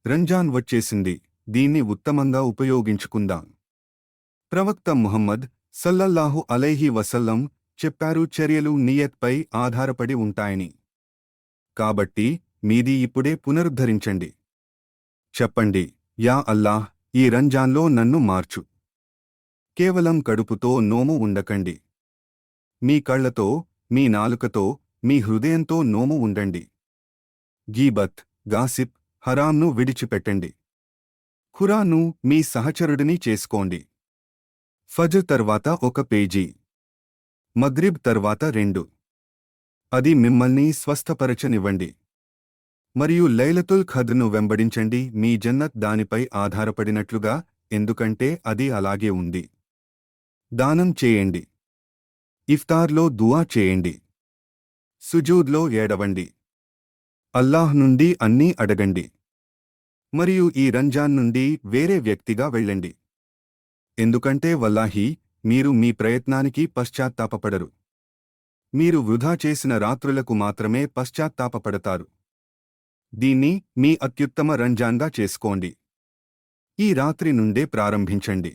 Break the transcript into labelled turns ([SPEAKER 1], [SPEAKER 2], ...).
[SPEAKER 1] రంజాన్ వచ్చేసింది, దీన్ని ఉత్తమంగా ఉపయోగించుకుందాం. ప్రవక్త ముహమ్మద్ సల్లల్లాహు అలైహి వసల్లం చెప్పారు, చర్యలు నియత్పై ఆధారపడి ఉంటాయని. కాబట్టి మీది ఇప్పుడే పునరుద్ధరించండి. చెప్పండి, యా అల్లాహ్, ఈ రంజాన్లో నన్ను మార్చు. కేవలం కడుపుతో నోము ఉండకండి. మీ కళ్లతో, మీ నాలుకతో, మీ హృదయంతో నోము ఉండండి. గీబత్, గాసిప్, హరాంను విడిచిపెట్టండి. ఖురాన్ను మీ సహచరుడిని చేసుకోండి. ఫజ్ర్ తర్వాత 1 పేజీ, మగ్రిబ్ తర్వాత 2. అది మిమ్మల్ని స్వస్థపరచనివ్వండి. మరియు లైలతుల్ ఖద్ర్ను వెంబడించండి, మీ జన్నత్ దానిపై ఆధారపడినట్లుగా, ఎందుకంటే అది అలాగే ఉంది. దానం చేయండి. ఇఫ్తార్లో దుఆ చేయండి. సుజూద్లో ఏడవండి. అల్లాహ్ నుండి అన్నీ అడగండి. మరియు ఈ రంజాన్ నుండి వేరే వ్యక్తిగా వెళ్ళండి. ఎందుకంటే వల్లాహి, మీరు మీ ప్రయత్నానికి పశ్చాత్తాపపడరు. మీరు వృధా చేసిన రాత్రులకు మాత్రమే పశ్చాత్తాపపడతారు. దీన్ని మీ అత్యుత్తమ రంజాన్గా చేసుకోండి. ఈ రాత్రి నుండే ప్రారంభించండి.